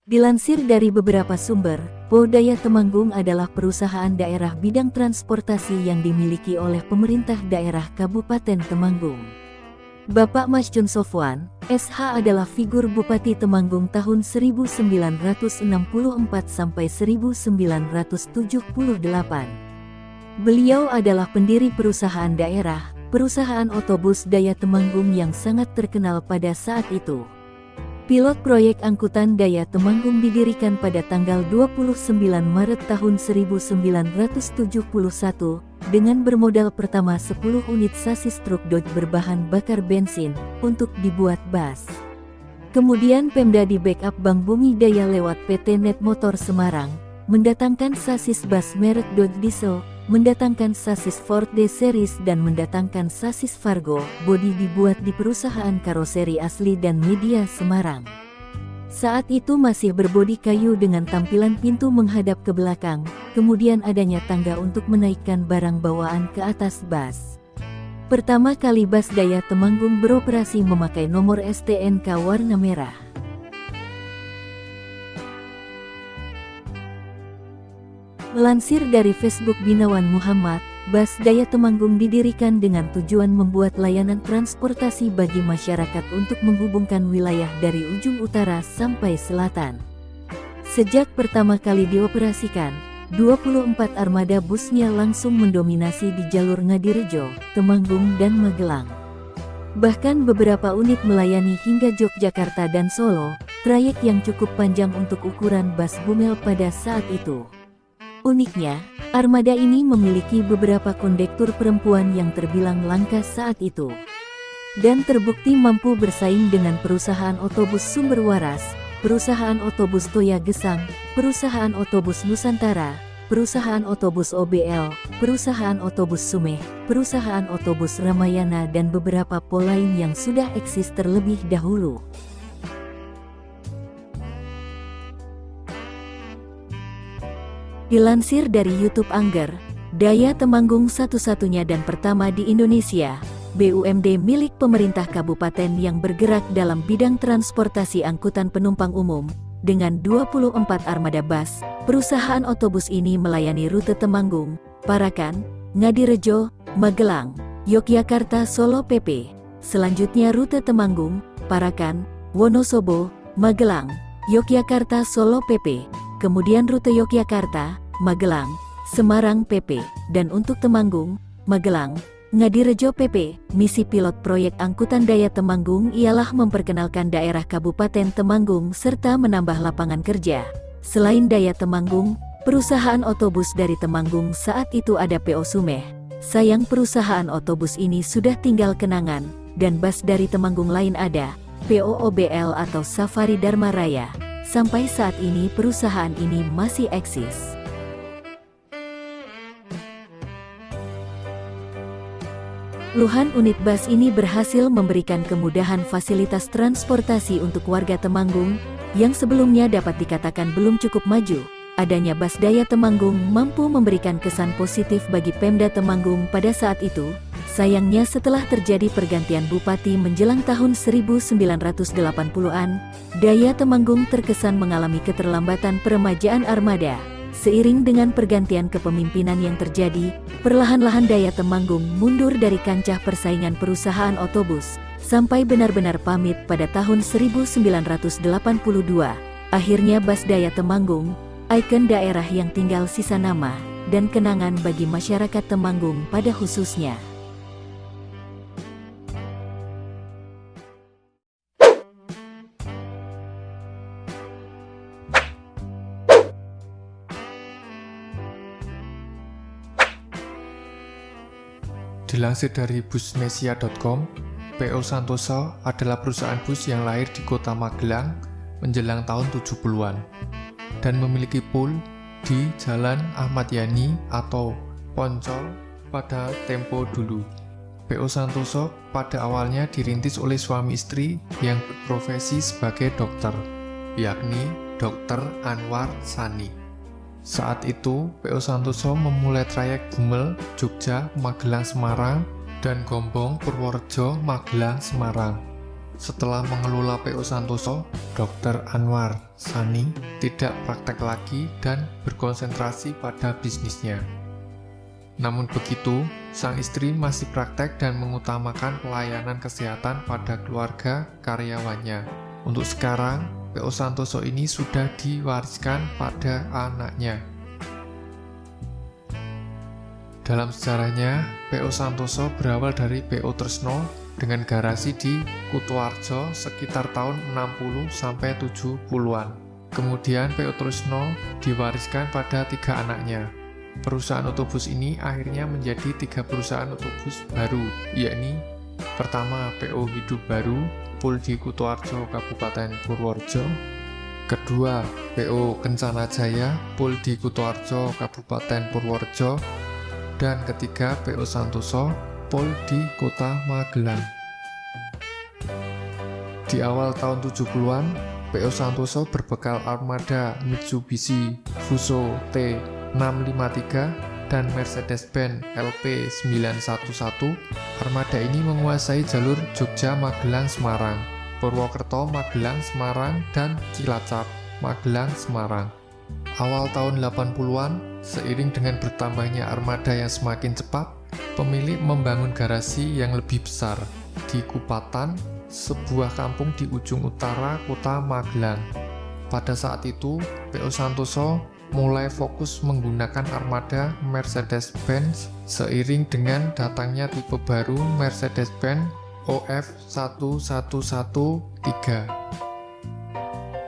Dilansir dari beberapa sumber, Daya Temanggung adalah perusahaan daerah bidang transportasi yang dimiliki oleh pemerintah daerah Kabupaten Temanggung. Bapak Masjun Sofwan, SH adalah figur Bupati Temanggung tahun 1964 sampai 1978. Beliau adalah pendiri perusahaan daerah, perusahaan otobus Daya Temanggung yang sangat terkenal pada saat itu. Pilot proyek angkutan daya Temanggung didirikan pada tanggal 29 Maret tahun 1971 dengan bermodal pertama 10 unit sasis truk Dodge berbahan bakar bensin untuk dibuat bus. Kemudian Pemda di backup Bank Bumi Daya lewat PT Net Motor Semarang, mendatangkan sasis bus merek Dodge Diesel, mendatangkan sasis Ford D-Series dan mendatangkan sasis Fargo, bodi dibuat di perusahaan karoseri asli dan media Semarang. Saat itu masih berbodi kayu dengan tampilan pintu menghadap ke belakang, kemudian adanya tangga untuk menaikkan barang bawaan ke atas bus. Pertama kali bus daya Temanggung beroperasi memakai nomor STNK warna merah. Melansir dari Facebook Binawan Muhammad, Bus Daya Temanggung didirikan dengan tujuan membuat layanan transportasi bagi masyarakat untuk menghubungkan wilayah dari ujung utara sampai selatan. Sejak pertama kali dioperasikan, 24 armada busnya langsung mendominasi di jalur Ngadirejo, Temanggung dan Magelang. Bahkan beberapa unit melayani hingga Yogyakarta dan Solo, trayek yang cukup panjang untuk ukuran bus Bumel pada saat itu. Uniknya, armada ini memiliki beberapa kondektur perempuan yang terbilang langka saat itu. Dan terbukti mampu bersaing dengan perusahaan otobus Sumber Waras, perusahaan otobus Toya Gesang, perusahaan otobus Nusantara, perusahaan otobus OBL, perusahaan otobus Sumeh, perusahaan otobus Ramayana dan beberapa pol lain yang sudah eksis terlebih dahulu. Dilansir dari YouTube Angger, Daya Temanggung satu-satunya dan pertama di Indonesia, BUMD milik pemerintah kabupaten yang bergerak dalam bidang transportasi angkutan penumpang umum. Dengan 24 armada bus, perusahaan otobus ini melayani rute Temanggung, Parakan, Ngadirejo, Magelang, Yogyakarta, Solo PP. Selanjutnya rute Temanggung, Parakan, Wonosobo, Magelang, Yogyakarta, Solo PP. Kemudian rute Yogyakarta, Magelang, Semarang PP, dan untuk Temanggung, Magelang, Ngadirejo PP. Misi pilot proyek angkutan daya Temanggung ialah memperkenalkan daerah Kabupaten Temanggung serta menambah lapangan kerja. Selain daya Temanggung, perusahaan otobus dari Temanggung saat itu ada PO Sumeh. Sayang perusahaan otobus ini sudah tinggal kenangan, dan bus dari Temanggung lain ada, PO OBL atau Safari Dharma Raya. Sampai saat ini perusahaan ini masih eksis. Puluhan unit bus ini berhasil memberikan kemudahan fasilitas transportasi untuk warga Temanggung, yang sebelumnya dapat dikatakan belum cukup maju. Adanya Bus Daya Temanggung mampu memberikan kesan positif bagi Pemda Temanggung pada saat itu. Sayangnya setelah terjadi pergantian bupati menjelang tahun 1980-an, Daya Temanggung terkesan mengalami keterlambatan peremajaan armada. Seiring dengan pergantian kepemimpinan yang terjadi, perlahan-lahan Daya Temanggung mundur dari kancah persaingan perusahaan otobus, sampai benar-benar pamit pada tahun 1982. Akhirnya Bus Daya Temanggung, ikon daerah yang tinggal sisa nama, dan kenangan bagi masyarakat Temanggung pada khususnya. Dilansir dari busnesia.com, PO Santoso adalah perusahaan bus yang lahir di kota Magelang menjelang tahun 70-an dan memiliki pool di Jalan Ahmad Yani atau Poncol pada tempo dulu. PO Santoso pada awalnya dirintis oleh suami istri yang berprofesi sebagai dokter, yakni Dr. Anwar Sani. Saat itu, PO Santoso memulai trayek Bumel, Jogja, Magelang, Semarang, dan Gombong, Purworejo, Magelang, Semarang. Setelah mengelola PO Santoso, Dr. Anwar Sani tidak praktek lagi dan berkonsentrasi pada bisnisnya. Namun begitu, sang istri masih praktek dan mengutamakan pelayanan kesehatan pada keluarga karyawannya. Untuk sekarang, PO Santoso ini sudah diwariskan pada anaknya. Dalam sejarahnya, PO Santoso berawal dari PO Tresno dengan garasi di Kutoarjo sekitar tahun 60-70-an. Kemudian PO Trisno diwariskan pada 3 anaknya. Perusahaan otobus ini akhirnya menjadi 3 perusahaan otobus baru, yakni pertama PO Hidup Baru, Pul di Kutoarjo, Kabupaten Purworejo. Kedua, PO Kencana Jaya, Pul di Kutoarjo, Kabupaten Purworejo. Dan ketiga, PO Santoso, Pul di Kota Magelang. Di awal tahun 70-an, PO Santoso berbekal armada Mitsubishi Fuso T653 dan Mercedes-Benz LP911. Armada ini menguasai jalur Jogja, Magelang, Semarang, Purwokerto, Magelang, Semarang, dan Cilacap, Magelang, Semarang. Awal tahun 80-an, seiring dengan bertambahnya armada yang semakin cepat, pemilik membangun garasi yang lebih besar di Kupatan, sebuah kampung di ujung utara kota Magelang. Pada saat itu, PO Santoso mulai fokus menggunakan armada Mercedes-Benz seiring dengan datangnya tipe baru Mercedes-Benz OF1113.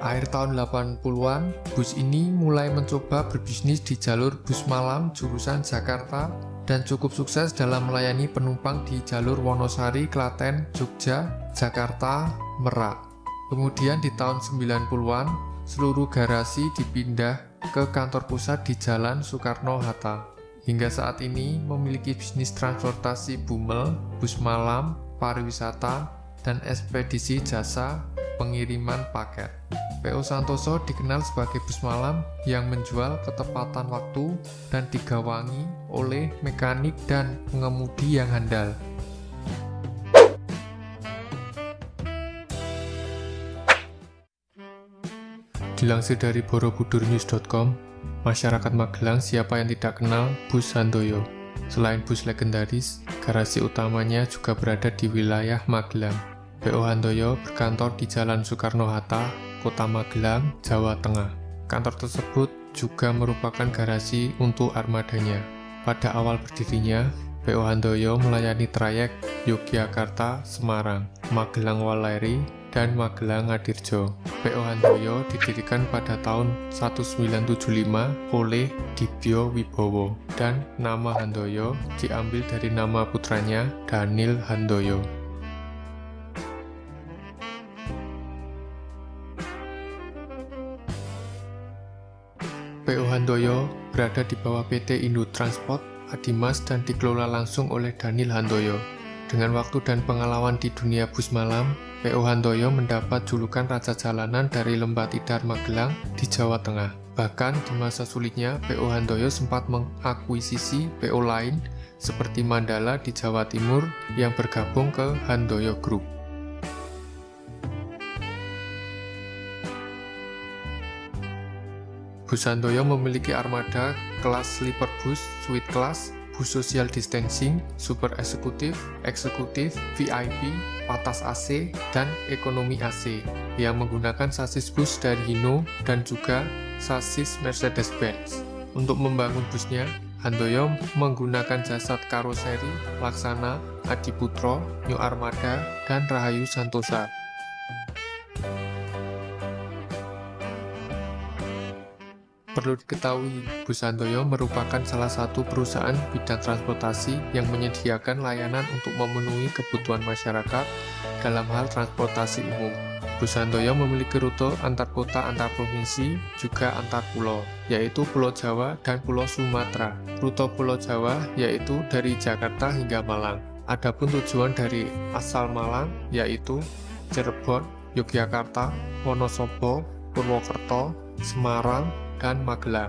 Akhir tahun 80-an, bus ini mulai mencoba berbisnis di jalur bus malam jurusan Jakarta dan cukup sukses dalam melayani penumpang di jalur Wonosari, Klaten, Jogja, Jakarta, Merak. Kemudian di tahun 90-an, seluruh garasi dipindah ke kantor pusat di Jalan Soekarno-Hatta. Hingga saat ini memiliki bisnis transportasi bumel, bus malam, pariwisata, dan ekspedisi jasa pengiriman paket. PO Santoso dikenal sebagai bus malam yang menjual ketepatan waktu dan digawangi oleh mekanik dan pengemudi yang handal. Dilansir dari borobudurnews.com, masyarakat Magelang siapa yang tidak kenal Bus Handoyo. Selain bus legendaris, garasi utamanya juga berada di wilayah Magelang. PO Handoyo berkantor di Jalan Soekarno-Hatta, Kota Magelang, Jawa Tengah. Kantor tersebut juga merupakan garasi untuk armadanya. Pada awal berdirinya, PO Handoyo melayani trayek Yogyakarta-Semarang, Magelang-Walleri, dan Magelang-Ngadirjo. PO Handoyo didirikan pada tahun 1975 oleh Dibyo Wibowo, dan nama Handoyo diambil dari nama putranya, Daniel Handoyo. PO Handoyo berada di bawah PT Indo Transport Adimas dan dikelola langsung oleh Daniel Handoyo. Dengan waktu dan pengalaman di dunia bus malam, PO Handoyo mendapat julukan Raja Jalanan dari Lembah Tidar Magelang di Jawa Tengah. Bahkan di masa sulitnya, PO Handoyo sempat mengakuisisi PO lain seperti Mandala di Jawa Timur yang bergabung ke Handoyo Group. Bus Handoyo memiliki armada kelas sleeper bus, suite class, bus social distancing, super eksekutif, eksekutif, VIP, atas AC, dan ekonomi AC yang menggunakan sasis bus dari Hino dan juga sasis Mercedes-Benz. Untuk membangun busnya, Handoyo menggunakan jasa karoseri Laksana, Adiputro, New Armada, dan Rahayu Santosa. Perlu diketahui, Bus Handoyo merupakan salah satu perusahaan bidang transportasi yang menyediakan layanan untuk memenuhi kebutuhan masyarakat dalam hal transportasi umum. Bus Handoyo memiliki rute antar kota, antar provinsi, juga antar pulau, yaitu Pulau Jawa dan Pulau Sumatera. Rute Pulau Jawa yaitu dari Jakarta hingga Malang. Adapun tujuan dari asal Malang yaitu Cirebon, Yogyakarta, Wonosobo, Purwokerto, Semarang, dan Magelang.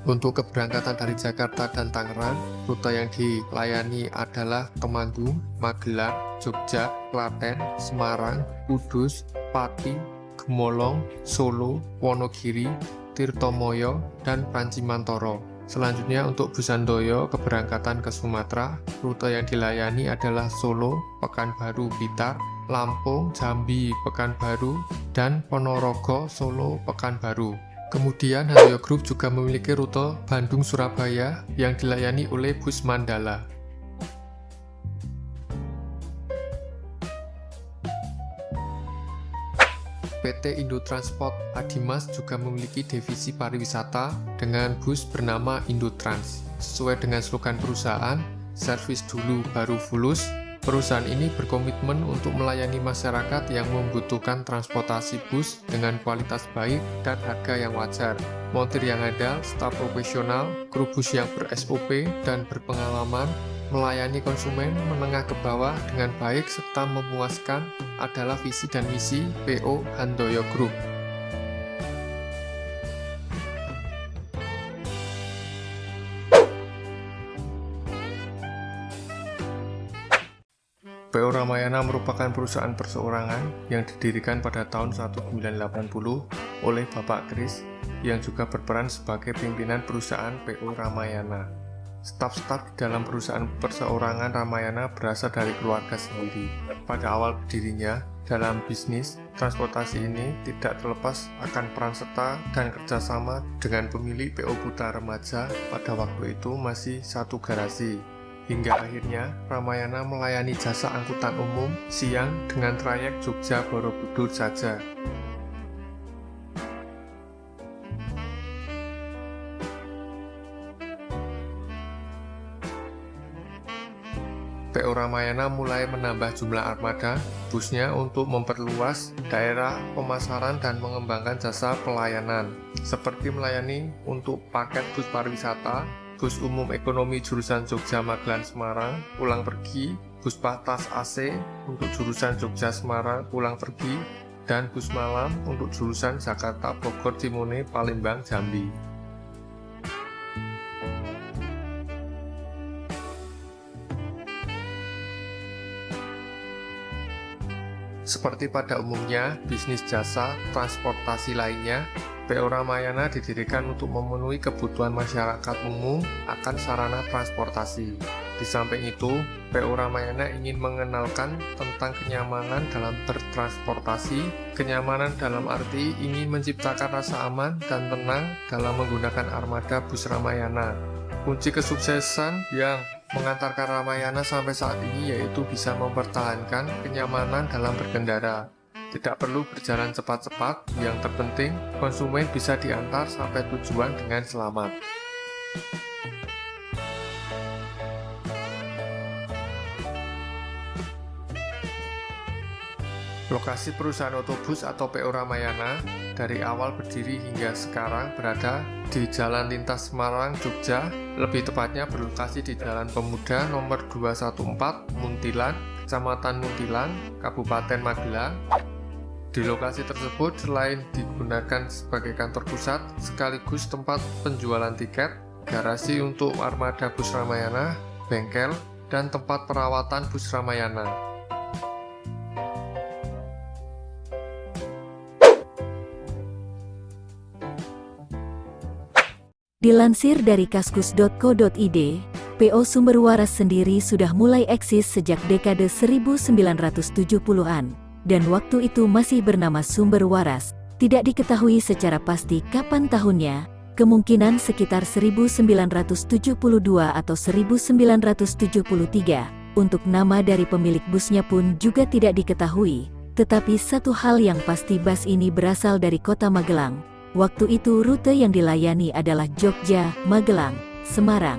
Untuk keberangkatan dari Jakarta dan Tangerang, rute yang dilayani adalah Temanggung, Magelang, Jogja, Klaten, Semarang, Kudus, Pati, Gemolong, Solo, Wonogiri, Tirtomoyo, dan Pancimantoro. Selanjutnya untuk Bus Handoyo keberangkatan ke Sumatera, rute yang dilayani adalah Solo, Pekanbaru, Blitar, Lampung, Jambi, Pekanbaru, dan Ponorogo, Solo, Pekanbaru. Kemudian Handoyo Group juga memiliki rute Bandung-Surabaya yang dilayani oleh bus Mandala. PT Indo Transport Adimas juga memiliki divisi pariwisata dengan bus bernama Indotrans. Sesuai dengan slogan perusahaan, servis dulu baru fulus, perusahaan ini berkomitmen untuk melayani masyarakat yang membutuhkan transportasi bus dengan kualitas baik dan harga yang wajar. Montir yang handal, staf profesional, kru bus yang ber-SOP dan berpengalaman, melayani konsumen menengah ke bawah dengan baik serta memuaskan adalah visi dan misi PO Handoyo Group. PO Ramayana merupakan perusahaan perseorangan yang didirikan pada tahun 1980 oleh Bapak Kris yang juga berperan sebagai pimpinan perusahaan PO Ramayana. Staf-staf di dalam perusahaan perseorangan Ramayana berasal dari keluarga sendiri. Pada awal berdirinya, dalam bisnis transportasi ini tidak terlepas akan peran serta dan kerjasama dengan pemilik PO Buta Remaja pada waktu itu masih satu garasi. Hingga akhirnya Ramayana melayani jasa angkutan umum siang dengan trayek Jogja-Borobudur saja. PO Ramayana mulai menambah jumlah armada busnya untuk memperluas daerah pemasaran dan mengembangkan jasa pelayanan, seperti melayani untuk paket bus pariwisata, bus umum ekonomi jurusan Jogja Magelang Semarang pulang pergi, bus patas AC untuk jurusan Jogja Semarang pulang pergi, dan bus malam untuk jurusan Jakarta Bogor Timone Palembang Jambi. Seperti pada umumnya bisnis jasa transportasi lainnya, PO Ramayana didirikan untuk memenuhi kebutuhan masyarakat umum akan sarana transportasi. Di samping itu, PO Ramayana ingin mengenalkan tentang kenyamanan dalam bertransportasi. Kenyamanan dalam arti ingin menciptakan rasa aman dan tenang dalam menggunakan armada bus Ramayana. Kunci kesuksesan yang mengantarkan Ramayana sampai saat ini yaitu bisa mempertahankan kenyamanan dalam berkendara. Tidak perlu berjalan cepat-cepat, yang terpenting konsumen bisa diantar sampai tujuan dengan selamat. Lokasi perusahaan otobus atau PO Ramayana dari awal berdiri hingga sekarang berada di Jalan Lintas Semarang, Jogja, lebih tepatnya berlokasi di Jalan Pemuda nomor 214, Muntilan, Kecamatan Muntilan, Kabupaten Magelang. Di lokasi tersebut selain digunakan sebagai kantor pusat sekaligus tempat penjualan tiket, garasi untuk armada bus Ramayana, bengkel, dan tempat perawatan bus Ramayana. Dilansir dari kaskus.co.id, PO Sumber Waras sendiri sudah mulai eksis sejak dekade 1970-an, dan waktu itu masih bernama Sumber Waras. Tidak diketahui secara pasti kapan tahunnya, kemungkinan sekitar 1972 atau 1973. Untuk nama dari pemilik busnya pun juga tidak diketahui, tetapi satu hal yang pasti bus ini berasal dari kota Magelang. Waktu itu rute yang dilayani adalah Jogja, Magelang, Semarang.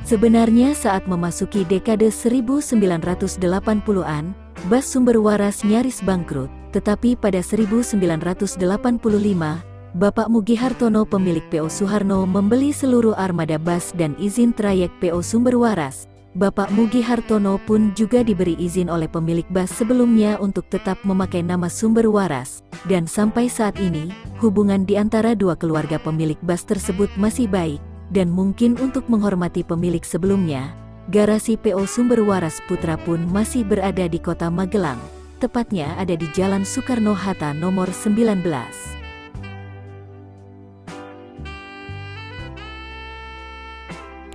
Sebenarnya saat memasuki dekade 1980-an, bus Sumber Waras nyaris bangkrut, tetapi pada 1985, Bapak Mugi Hartono pemilik PO Suharno membeli seluruh armada bus dan izin trayek PO Sumber Waras. Bapak Mugi Hartono pun juga diberi izin oleh pemilik bus sebelumnya untuk tetap memakai nama Sumber Waras, dan sampai saat ini, hubungan di antara dua keluarga pemilik bus tersebut masih baik, dan mungkin untuk menghormati pemilik sebelumnya, garasi PO Sumber Waras Putra pun masih berada di kota Magelang, tepatnya ada di Jalan Soekarno-Hatta nomor 19.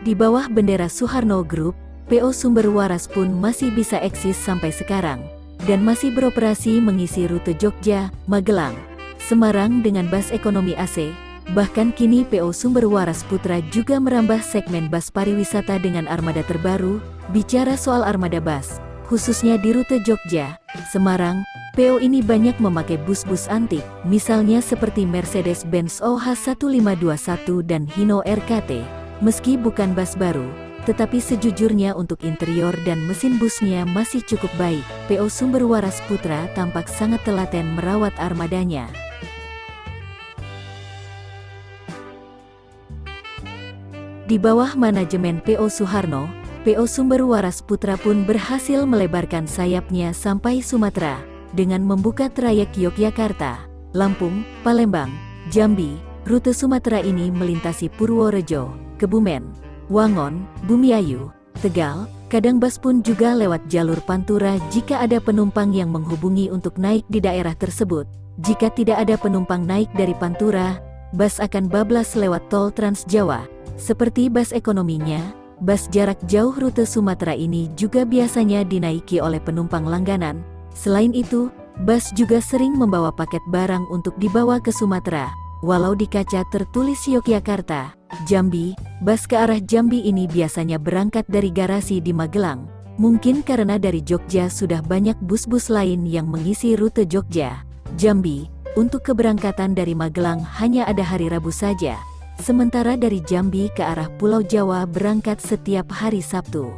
Di bawah bendera Suharno Group, PO Sumber Waras pun masih bisa eksis sampai sekarang. dan masih beroperasi mengisi rute Jogja, Magelang, Semarang dengan bus ekonomi AC. Bahkan kini PO Sumber Waras Putra juga merambah segmen bus pariwisata dengan armada terbaru. Bicara soal armada bus, khususnya di rute Jogja, Semarang, PO ini banyak memakai bus-bus antik, misalnya seperti Mercedes-Benz OH1521 dan Hino RKT. Meski bukan bus baru, tetapi sejujurnya untuk interior dan mesin busnya masih cukup baik. PO Sumber Waras Putra tampak sangat telaten merawat armadanya. Di bawah manajemen PO Suharno, PO Sumber Waras Putra pun berhasil melebarkan sayapnya sampai Sumatera, dengan membuka trayek Yogyakarta, Lampung, Palembang, Jambi. Rute Sumatera ini melintasi Purworejo, Kebumen, Wangon, Bumiayu, Tegal. Kadang bus pun juga lewat jalur Pantura jika ada penumpang yang menghubungi untuk naik di daerah tersebut. Jika tidak ada penumpang naik dari Pantura, bus akan bablas lewat tol Trans Jawa. Seperti bus ekonominya, bus jarak jauh rute Sumatera ini juga biasanya dinaiki oleh penumpang langganan. Selain itu, bus juga sering membawa paket barang untuk dibawa ke Sumatera. Walau di kaca tertulis Yogyakarta, Jambi, bus ke arah Jambi ini biasanya berangkat dari garasi di Magelang. Mungkin karena dari Jogja sudah banyak bus-bus lain yang mengisi rute Jogja, Jambi. Untuk keberangkatan dari Magelang hanya ada hari Rabu saja. Sementara dari Jambi ke arah Pulau Jawa berangkat setiap hari Sabtu.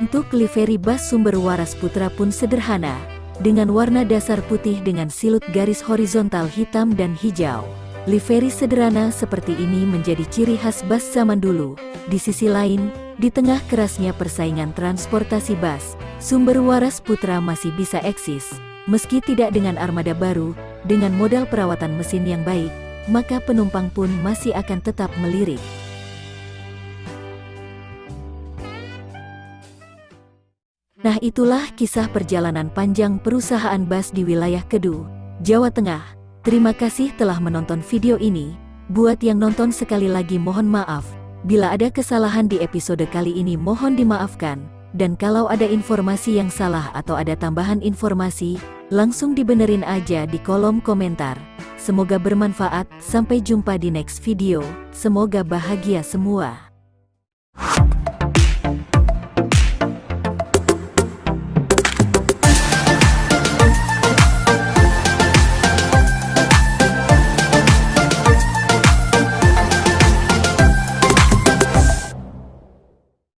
Untuk livery bus Sumber Waras Putra pun sederhana, dengan warna dasar putih dengan silut garis horizontal hitam dan hijau. Livery sederhana seperti ini menjadi ciri khas bus zaman dulu. Di sisi lain, di tengah kerasnya persaingan transportasi bus, Sumber Waras Putra masih bisa eksis. Meski tidak dengan armada baru, dengan modal perawatan mesin yang baik, maka penumpang pun masih akan tetap melirik. Nah, itulah kisah perjalanan panjang perusahaan bus di wilayah Kedu, Jawa Tengah. Terima kasih telah menonton video ini. Buat yang nonton sekali lagi mohon maaf. Bila ada kesalahan di episode kali ini mohon dimaafkan. Dan kalau ada informasi yang salah atau ada tambahan informasi, langsung dibenerin aja di kolom komentar. Semoga bermanfaat, sampai jumpa di next video. Semoga bahagia semua.